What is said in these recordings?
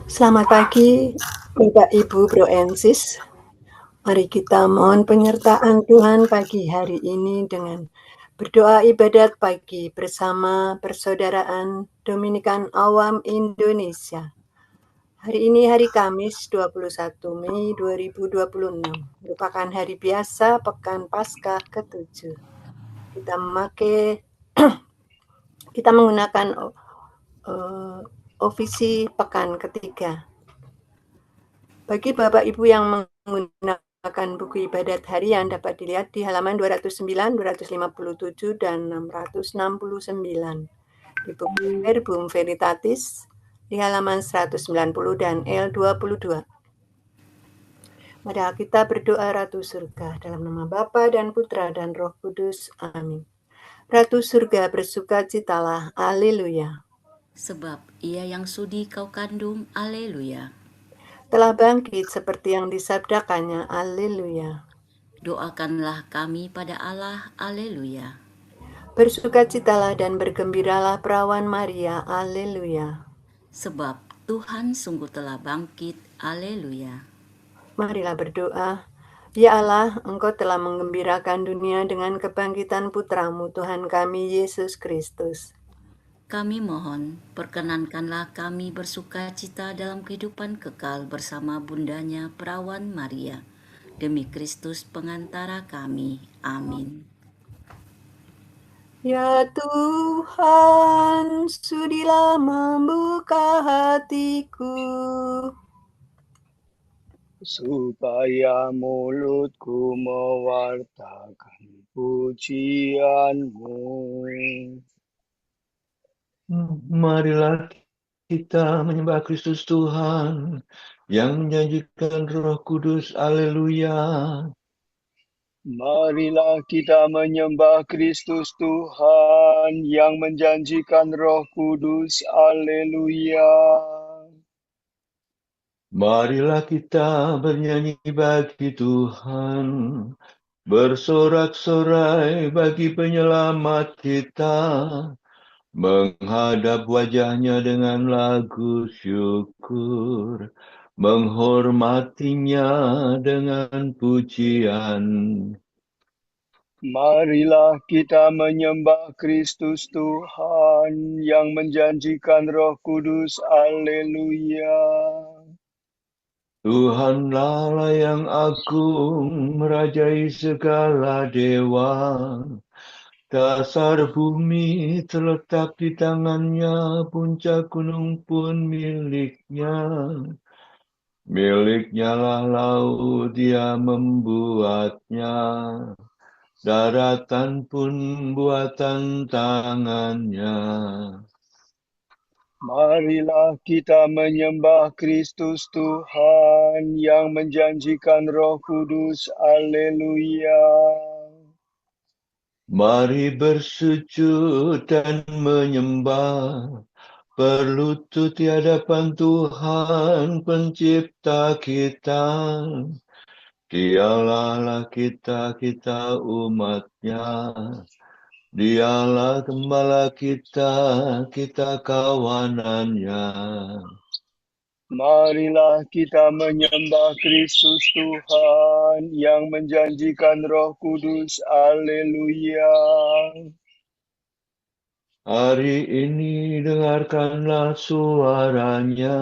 Selamat pagi, Bapak Ibu Bro and Sis. Mari kita mohon penyertaan Tuhan pagi hari ini dengan berdoa ibadat pagi bersama Persaudaraan Dominikan Awam Indonesia. Hari ini hari Kamis 21 Mei 2026, merupakan hari biasa Pekan Paskah ke-7. Kita menggunakan ofisi pekan ketiga. Bagi Bapak Ibu yang menggunakan buku ibadat harian dapat dilihat di halaman 209, 257, dan 669. Di buku Verbum Veritatis di halaman 190 dan L22. Mari kita berdoa Ratu Surga dalam nama Bapa dan Putra dan Roh Kudus. Amin. Ratu Surga bersukacitalah. Haleluya. Sebab ia yang sudi kau kandung, haleluya. Telah bangkit seperti yang disabdakannya, haleluya. Doakanlah kami pada Allah, haleluya. Bersukacitalah dan bergembiralah perawan Maria, haleluya. Sebab Tuhan sungguh telah bangkit, haleluya. Marilah berdoa. Ya Allah, Engkau telah menggembirakan dunia dengan kebangkitan Putramu, Tuhan kami, Yesus Kristus. Kami mohon, perkenankanlah kami bersukacita dalam kehidupan kekal bersama bundanya perawan Maria. Demi Kristus pengantara kami. Amin. Ya Tuhan, sudilah membuka hatiku, supaya mulutku mewartakan pujianmu. Marilah kita menyembah Kristus Tuhan yang menjanjikan Roh Kudus. Haleluya. Marilah kita menyembah Kristus Tuhan yang menjanjikan Roh Kudus. Haleluya. Marilah kita bernyanyi bagi Tuhan, bersorak-sorai bagi penyelamat kita, menghadap wajahnya dengan lagu syukur, menghormatinya dengan pujian. Marilah kita menyembah Kristus Tuhan yang menjanjikan Roh Kudus. Haleluya. Tuhanlah Allah yang agung, merajai segala dewa. Dasar bumi terletak di tangannya, puncak gunung pun miliknya. Miliknya lah laut, dia membuatnya. Daratan pun buatan tangannya. Marilah kita menyembah Kristus Tuhan yang menjanjikan Roh Kudus. Haleluya. Mari bersujud dan menyembah, berlutut di hadapan Tuhan pencipta kita. Dialah kita umatnya. Dialah gembala kita kawanannya. Marilah kita menyembah Kristus Tuhan yang menjanjikan Roh Kudus. Haleluya. Hari ini dengarkanlah suaranya.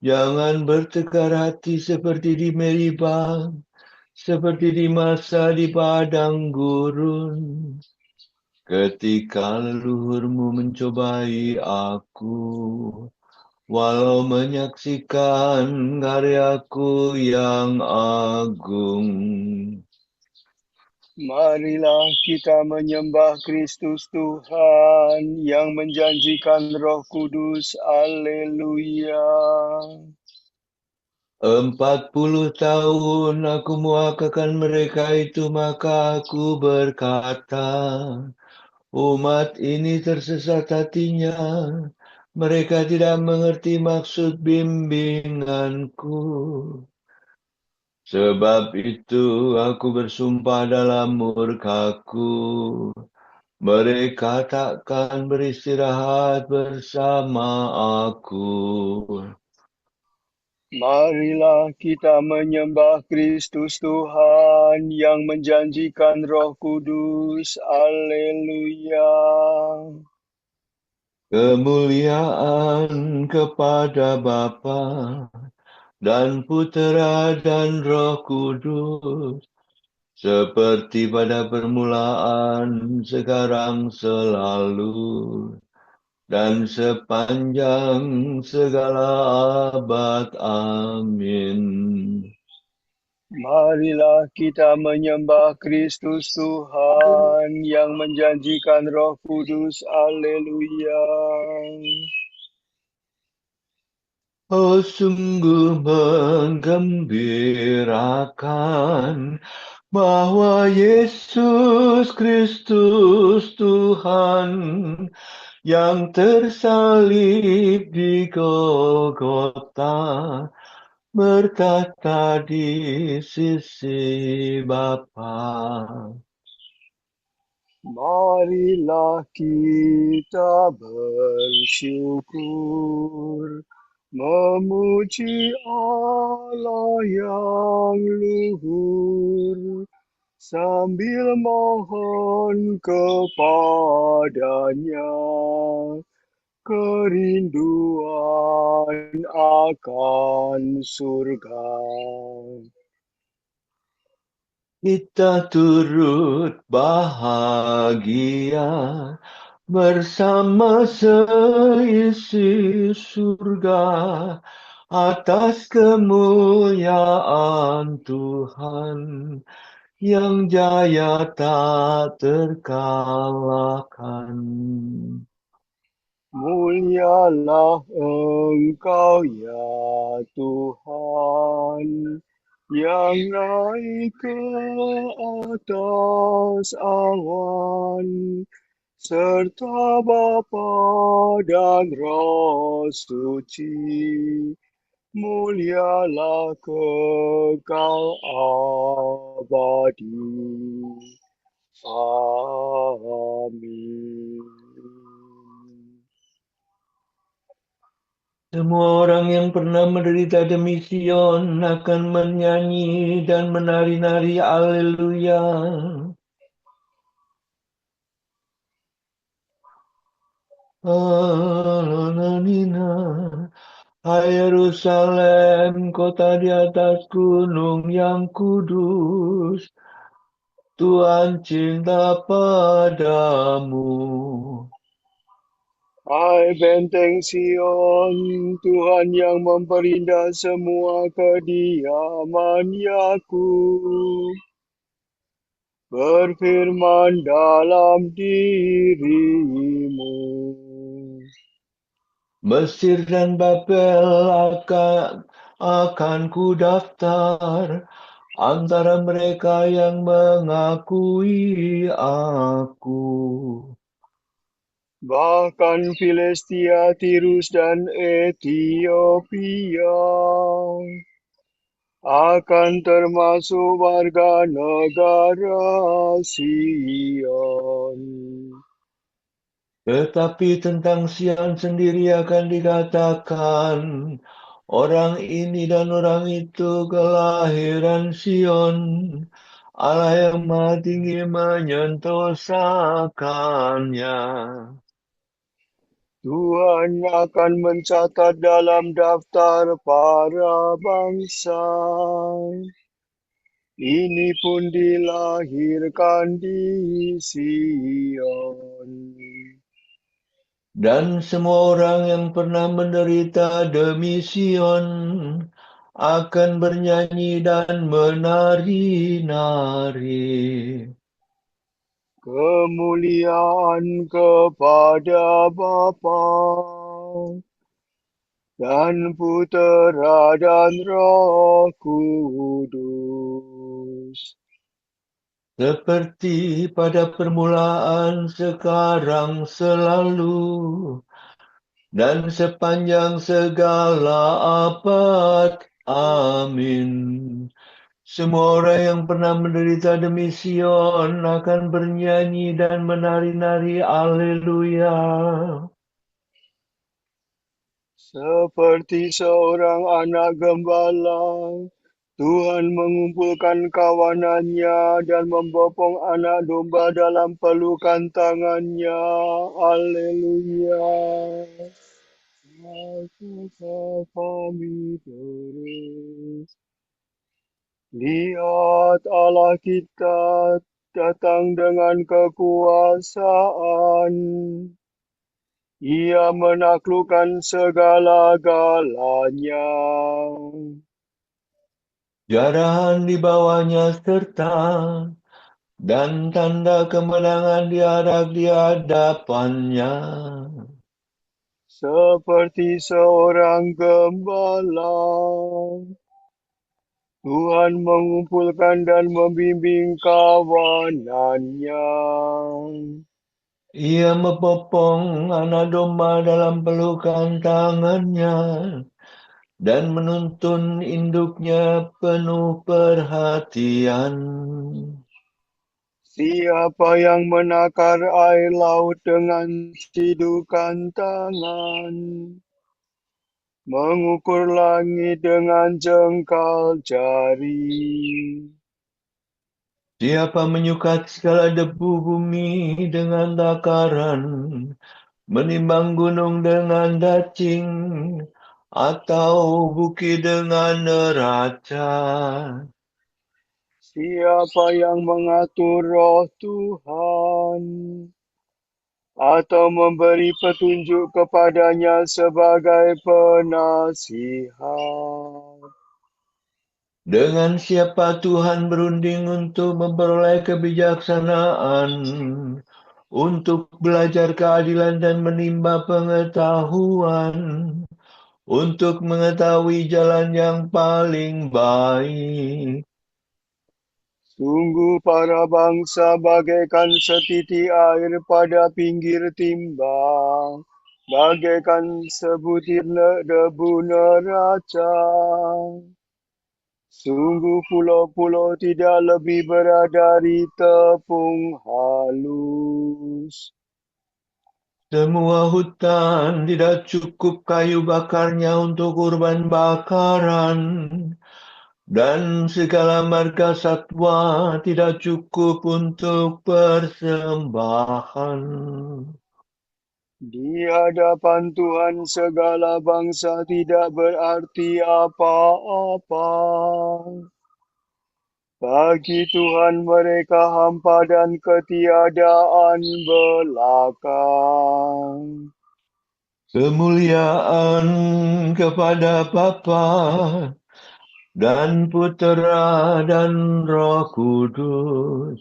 Jangan bertekar hati seperti di Meribah, seperti di masa di padang gurun. Ketika leluhurmu mencobai aku, walau menyaksikan karyaku yang agung. Marilah kita menyembah Kristus Tuhan yang menjanjikan Roh Kudus. Haleluya. 40 tahun aku muakakan mereka itu, maka aku berkata, umat ini tersesat hatinya. Mereka tidak mengerti maksud bimbinganku. Sebab itu aku bersumpah dalam murkaku, mereka takkan beristirahat bersama aku. Marilah kita menyembah Kristus Tuhan yang menjanjikan Roh Kudus. Haleluya. Kemuliaan kepada Bapa dan Putera dan Roh Kudus, seperti pada permulaan, sekarang, selalu, dan sepanjang segala abad. Amin. Marilah kita menyembah Kristus Tuhan yang menjanjikan Roh Kudus. Haleluya. Oh, sungguh menggembirakan bahwa Yesus Kristus Tuhan yang tersalib di Golgota berkata di sisi Bapa. Marilah kita bersyukur, memuji Allah yang luhur, sambil mohon kepadanya kerinduan akan surga. Kita turut bahagia bersama seisi surga atas kemuliaan Tuhan yang jaya tak terkalahkan. Mulialah Engkau ya Tuhan, yang naik ke atas awan, serta Bapa dan Roh Suci. Mulialah kekal abadi. Amin. Semua orang yang pernah menderita demi Sion akan menyanyi dan menari-nari Haleluya. Alanina, hai Yerusalem, kota di atas gunung yang kudus, Tuhan cinta padamu. Hai benteng Sion, Tuhan yang memperindah semua kediaman Yakub, berfirman dalam dirimu. Mesir dan Babel akan ku daftar antara mereka yang mengakui aku. Bahkan Filistia, Tirus, dan Ethiopia akan termasuk warga negara Sion. Tetapi tentang Sion sendiri akan dikatakan, orang ini dan orang itu kelahiran Sion. Allah yang Maha Tinggi menyentosakannya. Tuhan akan mencatat dalam daftar para bangsa. Ini pun dilahirkan di Sion. Dan semua orang yang pernah menderita demi Sion akan bernyanyi dan menari-nari. Kemuliaan kepada Bapa dan Putera dan Roh Kudus. Seperti pada permulaan, sekarang, selalu, dan sepanjang segala abad. Amin. Semua orang yang pernah menderita demi Sion akan bernyanyi dan menari-nari Haleluya. Seperti seorang anak gembala, Tuhan mengumpulkan kawanannya dan membopong anak domba dalam pelukan tangannya. Haleluya. Masuklah kami terus. Lihat Allah kita datang dengan kekuasaan. Ia menaklukkan segala-galanya. Jarahan di bawahnya serta dan tanda kemenangan diharap di hadapannya. Seperti seorang gembala, Tuhan mengumpulkan dan membimbing kawanannya. Ia membopong anak domba dalam pelukan tangannya dan menuntun induknya penuh perhatian. Siapa yang menakar air laut dengan sidukan tangan, mengukur langit dengan jengkal jari. Siapa menyukat segala debu bumi dengan takaran, menimbang gunung dengan dacing, atau bukit dengan neraca. Siapa yang mengatur roh Tuhan, atau memberi petunjuk kepadanya sebagai penasihat. Dengan siapa Tuhan berunding untuk memperoleh kebijaksanaan, untuk belajar keadilan dan menimba pengetahuan, untuk mengetahui jalan yang paling baik. Sungguh para bangsa bagaikan setitik air pada pinggir timba, bagaikan sebutir debu neraca. Sungguh pulau-pulau tidak lebih berat dari tepung halus. Semua hutan tidak cukup kayu bakarnya untuk kurban bakaran, dan segala marga satwa tidak cukup untuk persembahan. Di hadapan Tuhan segala bangsa tidak berarti apa-apa. Bagi Tuhan mereka hampa dan ketiadaan belakang. Kemuliaan kepada Bapa dan Putera dan Roh Kudus,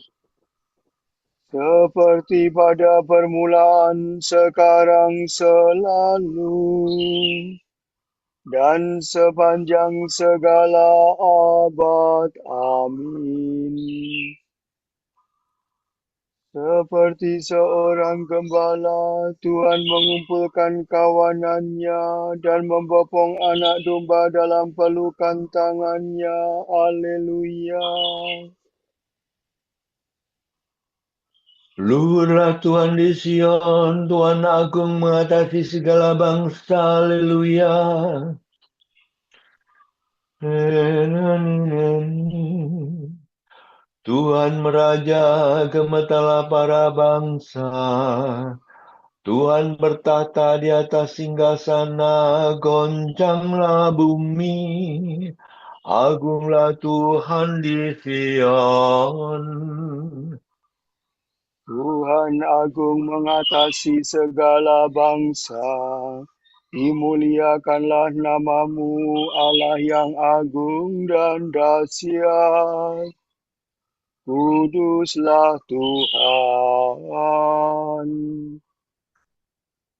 Seperti pada permulaan, sekarang, selalu, dan sepanjang segala abad. Amin. Seperti seorang gembala, Tuhan mengumpulkan kawanannya dan membopong anak domba dalam pelukan tangannya. Haleluya. luhurlah Tuhan di Sion, Tuhan agung mengatasi segala bangsa. Haleluya. Tuhan meraja, gemetalah para bangsa. Tuhan bertahta di atas singgasana, goncanglah bumi. Agunglah Tuhan di Sion. Tuhan agung mengatasi segala bangsa. Dimuliakanlah namamu, Allah yang agung dan dahsyat. Kuduslah Tuhan.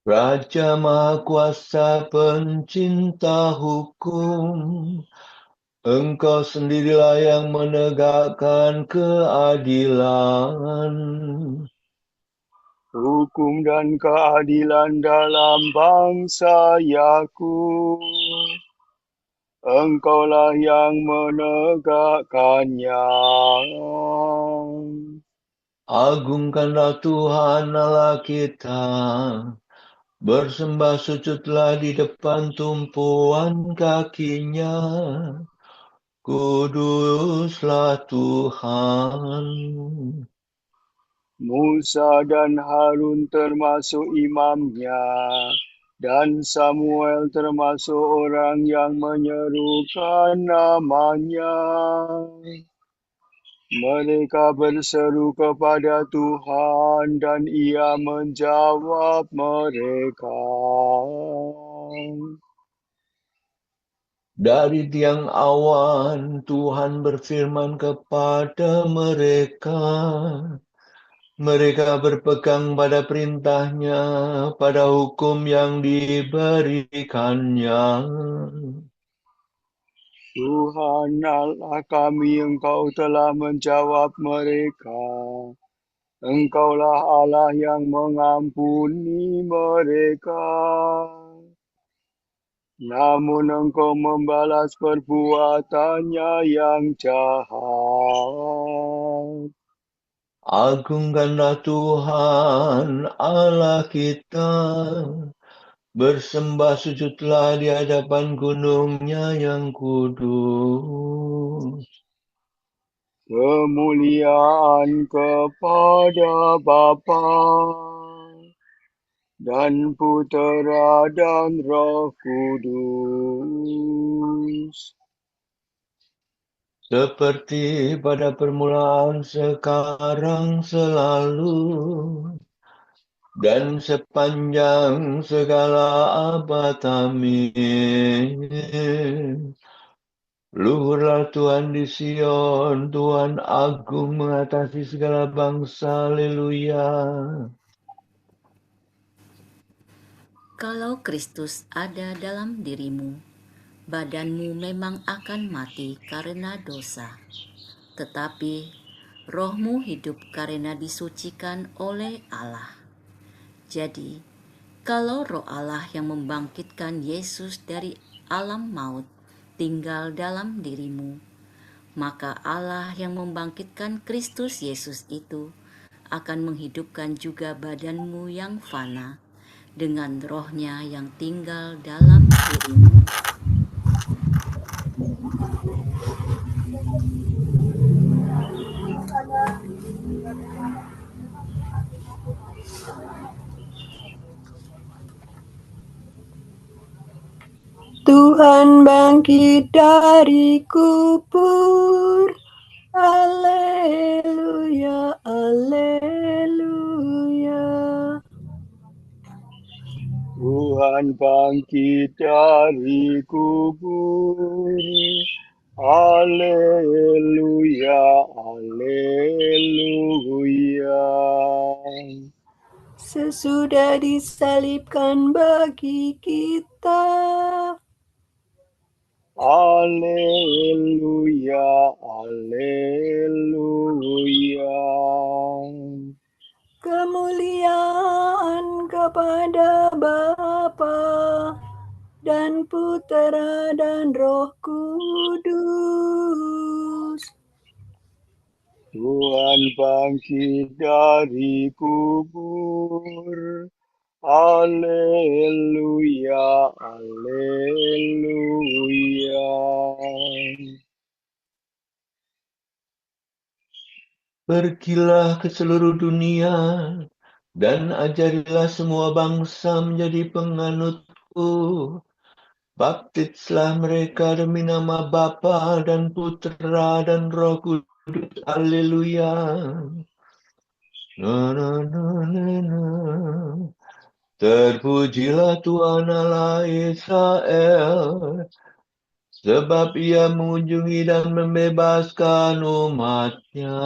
Raja Maha Kuasa, pencinta hukum, Engkau sendirilah yang menegakkan keadilan. Hukum dan keadilan dalam bangsa Yakub. Engkaulah yang menegakkannya. Agungkanlah Tuhan Allah kita, bersembah sujudlah di depan tumpuan kakinya. Kuduslah Tuhan. Musa dan Harun termasuk imamnya, dan Samuel termasuk orang yang menyerukan namanya. Mereka berseru kepada Tuhan dan Ia menjawab mereka. Dari tiang awan Tuhan berfirman kepada mereka. Mereka berpegang pada perintahnya, pada hukum yang diberikannya. Tuhan Allah kami, Engkau telah menjawab mereka. Engkaulah Allah yang mengampuni mereka. Namun Engkau membalas perbuatannya yang jahat. Agungkanlah Tuhan Allah kita. Bersembah sujudlah di hadapan gunungnya yang kudus. Kemuliaan kepada Bapa dan Putera dan Roh Kudus. Seperti pada permulaan, sekarang, selalu, dan sepanjang segala abad. Amin. Luhurlah Tuhan di Sion, Tuhan agung mengatasi segala bangsa. Haleluya. Kalau Kristus ada dalam dirimu, badanmu memang akan mati karena dosa, tetapi rohmu hidup karena disucikan oleh Allah. Jadi, kalau Roh Allah yang membangkitkan Yesus dari alam maut tinggal dalam dirimu, maka Allah yang membangkitkan Kristus Yesus itu akan menghidupkan juga badanmu yang fana dengan Roh-Nya yang tinggal dalam dirimu. Tuhan bangkit dari kubur. Haleluya, haleluya. Tuhan bangkit dari kubur. Haleluya, haleluya. Sesudah disalibkan bagi kita. Haleluya, haleluya. Kemuliaan kepada Bapa dan Putera dan Roh Kudus. Tuhan bangkit dari kubur. Haleluya, haleluya. Pergilah ke seluruh dunia dan ajarilah semua bangsa menjadi penganutku. Baptislah mereka demi nama Bapa dan Putera dan Roh Kudus. Haleluya. Na, na, na, na, na. Terpujilah Tuhan Allah Israel, sebab Ia mengunjungi dan membebaskan umat-Nya.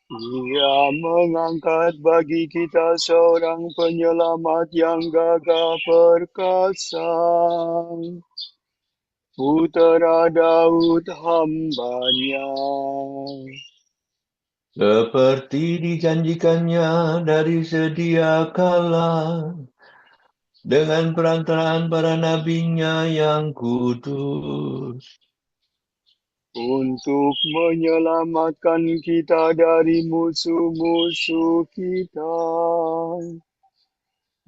Ia mengangkat bagi kita seorang penyelamat yang gagah perkasa, Putera Daud hamba-Nya. Seperti dijanjikannya dari sedia kala, dengan perantaraan para nabinya yang kudus. Untuk menyelamatkan kita dari musuh-musuh kita,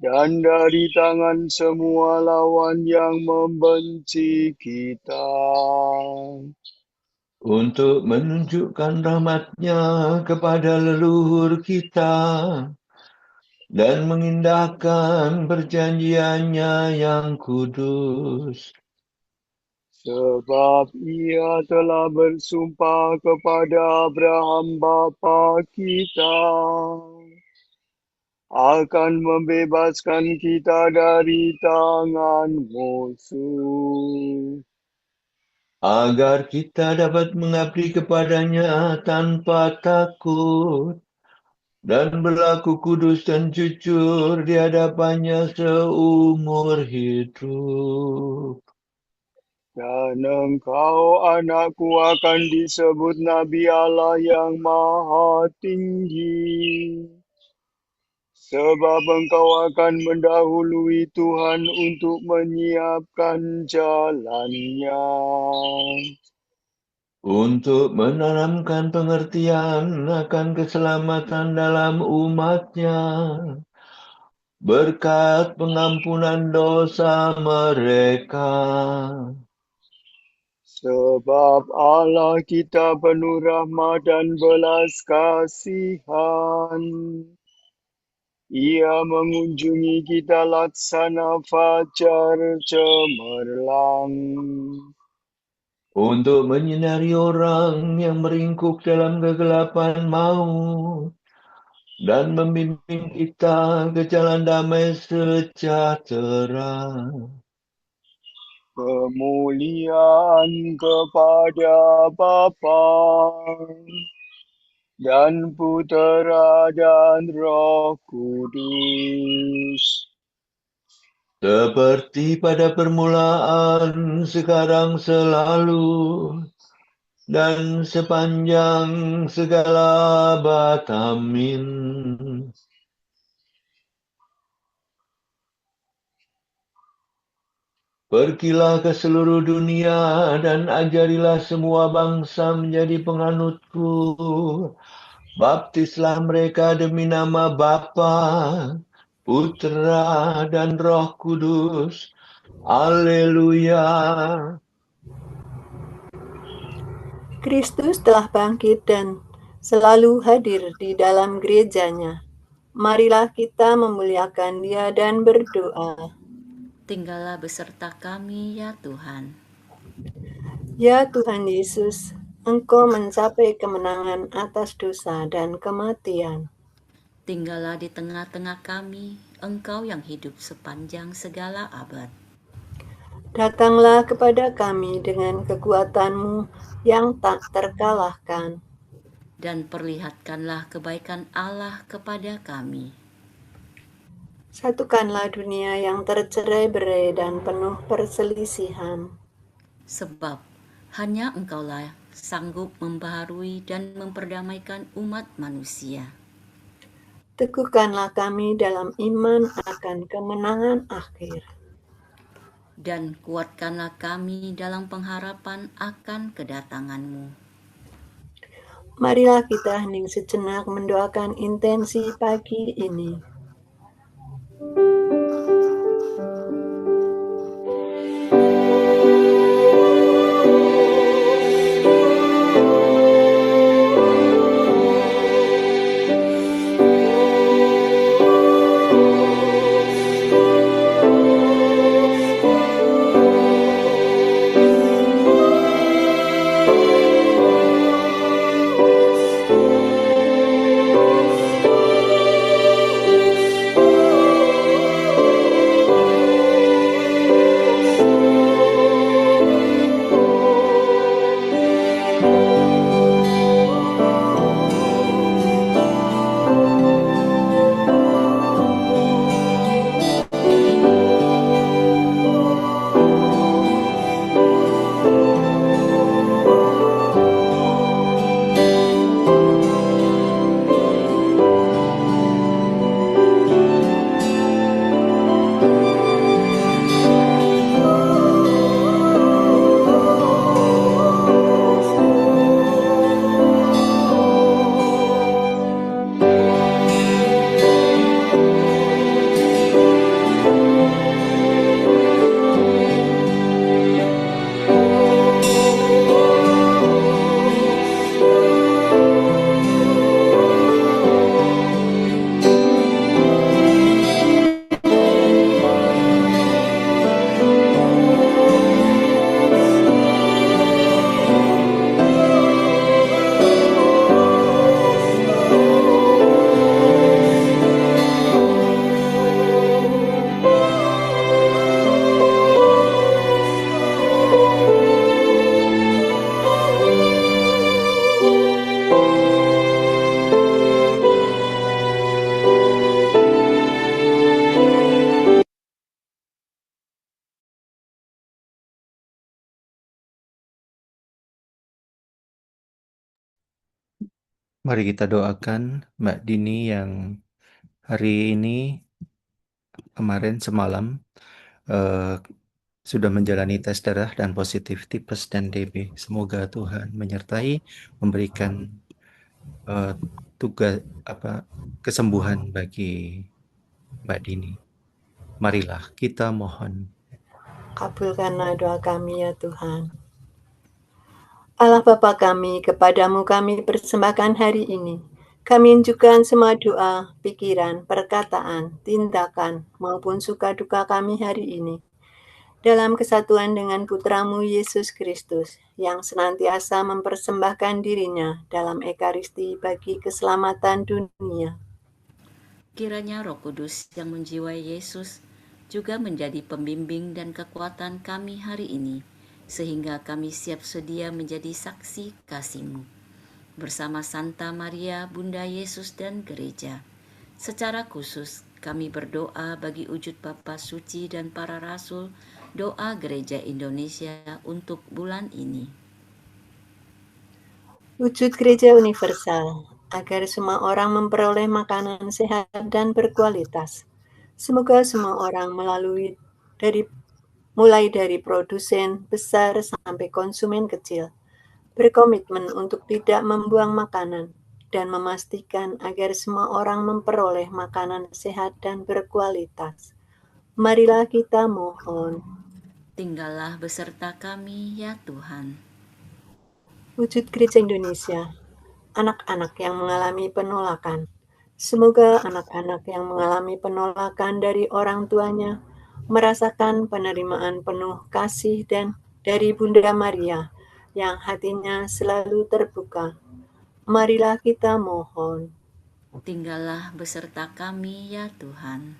dan dari tangan semua lawan yang membenci kita, untuk menunjukkan rahmat-Nya kepada leluhur kita dan mengindahkan perjanjian-Nya yang kudus. sebab Ia telah bersumpah kepada Abraham bapa kita akan membebaskan kita dari tangan musuh, agar kita dapat mengabdi kepada-Nya tanpa takut dan berlaku kudus dan jujur di hadapan-Nya seumur hidup. dan engkau anakku akan disebut Nabi Allah yang Maha Tinggi. Sebab engkau akan mendahului Tuhan untuk menyiapkan jalannya, Untuk menanamkan pengertian akan keselamatan dalam umat-Nya, berkat pengampunan dosa mereka. sebab Allah kita penuh rahmat dan belas kasihan. Ia mengunjungi kita laksana fajar cemerlang, Untuk menyinari orang yang meringkuk dalam kegelapan maut, dan membimbing kita ke jalan damai sejahtera. kemuliaan kepada Bapa dan Putera dan Roh Kudus, Seperti pada permulaan, sekarang, selalu, dan sepanjang segala abad. Amin. Pergilah ke seluruh dunia dan ajarilah semua bangsa menjadi penganutku. Baptislah mereka demi nama Bapa, Putra, dan Roh Kudus. Haleluya. Kristus telah bangkit dan selalu hadir di dalam gerejanya. Marilah kita memuliakan Dia dan berdoa. Tinggallah beserta kami ya Tuhan. Ya Tuhan Yesus, Engkau mencapai kemenangan atas dosa dan kematian. Tinggallah di tengah-tengah kami, Engkau yang hidup sepanjang segala abad. Datanglah kepada kami dengan kekuatan-Mu yang tak terkalahkan. Dan perlihatkanlah kebaikan Allah kepada kami. Satukanlah dunia yang tercerai-berai dan penuh perselisihan. Sebab hanya Engkaulah sanggup membaharui dan memperdamaikan umat manusia. Teguhkanlah kami dalam iman akan kemenangan akhir. Dan kuatkanlah kami dalam pengharapan akan kedatangan-Mu. Marilah kita hening sejenak mendoakan intensi pagi ini. Mari kita doakan Mbak Dini yang hari ini kemarin semalam sudah menjalani tes darah dan positif tipes dan TB. Semoga Tuhan menyertai, memberikan tugas kesembuhan bagi Mbak Dini. Marilah kita mohon. Kabulkanlah doa kami ya Tuhan. Allah Bapa kami, kepadamu kami persembahkan hari ini. Kami unjukkan semua doa, pikiran, perkataan, tindakan, maupun suka duka kami hari ini. Dalam kesatuan dengan Putramu Yesus Kristus, yang senantiasa mempersembahkan dirinya dalam Ekaristi bagi keselamatan dunia. Kiranya Roh Kudus yang menjiwai Yesus juga menjadi pembimbing dan kekuatan kami hari ini, sehingga kami siap sedia menjadi saksi kasih-Mu. Bersama Santa Maria, Bunda Yesus dan Gereja. Secara khusus, kami berdoa bagi wujud Bapa Suci dan para Rasul, doa Gereja Indonesia untuk bulan ini. Wujud Gereja Universal, agar semua orang memperoleh makanan sehat dan berkualitas. Semoga semua orang mulai dari produsen besar sampai konsumen kecil, berkomitmen untuk tidak membuang makanan dan memastikan agar semua orang memperoleh makanan sehat dan berkualitas. Marilah kita mohon. Tinggallah beserta kami ya Tuhan. Wujud Gereja Indonesia, anak-anak yang mengalami penolakan. Semoga anak-anak yang mengalami penolakan dari orang tuanya merasakan penerimaan penuh kasih dan dari Bunda Maria yang hatinya selalu terbuka. Marilah kita mohon. Tinggallah beserta kami ya Tuhan.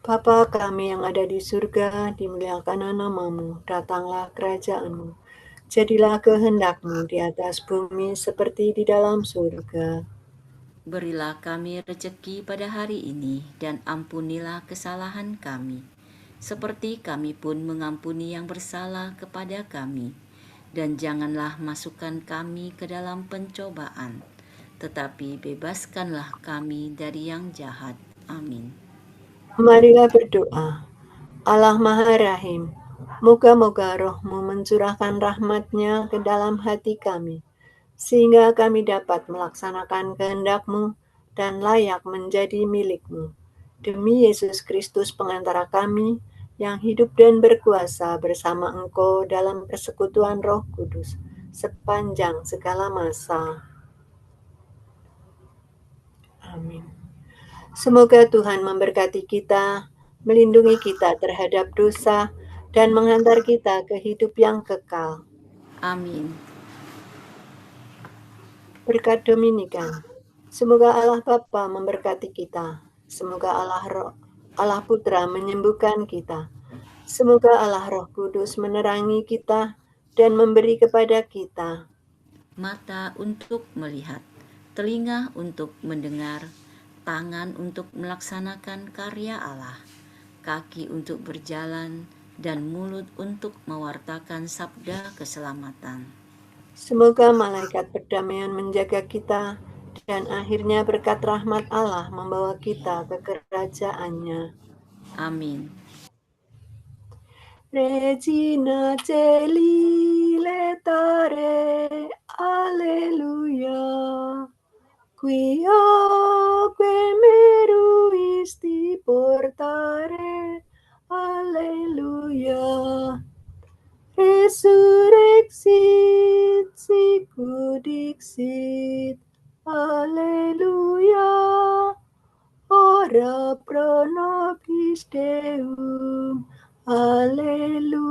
Bapa kami yang ada di surga, dimuliakanlah namamu, datanglah kerajaan-Mu. Jadilah kehendak-Mu di atas bumi seperti di dalam surga. Berilah kami rezeki pada hari ini, dan ampunilah kesalahan kami, seperti kami pun mengampuni yang bersalah kepada kami. Dan janganlah masukkan kami ke dalam pencobaan, tetapi bebaskanlah kami dari yang jahat. Amin. Marilah berdoa. Allah Maha Rahim, moga-moga Roh-Mu mencurahkan rahmat-Nya ke dalam hati kami, sehingga kami dapat melaksanakan kehendak-Mu dan layak menjadi milik-Mu. Demi Yesus Kristus pengantara kami, yang hidup dan berkuasa bersama Engkau dalam persekutuan Roh Kudus, sepanjang segala masa. Amin. Semoga Tuhan memberkati kita, melindungi kita terhadap dosa, dan menghantar kita ke hidup yang kekal. Amin. Berkat Dominikan, semoga Allah Bapa memberkati kita, semoga Allah Putra menyembuhkan kita, semoga Allah Roh Kudus menerangi kita dan memberi kepada kita mata untuk melihat, telinga untuk mendengar, tangan untuk melaksanakan karya Allah, kaki untuk berjalan, dan mulut untuk mewartakan sabda keselamatan. Semoga malaikat perdamaian menjaga kita, dan akhirnya berkat rahmat Allah membawa kita ke kerajaannya. Amin. Regina Celi letare, alleluia. Quioque meruisti portare, alleluia. Resurrexit sicut dixit, alleluia. Ora pro nobis Deum, alleluia.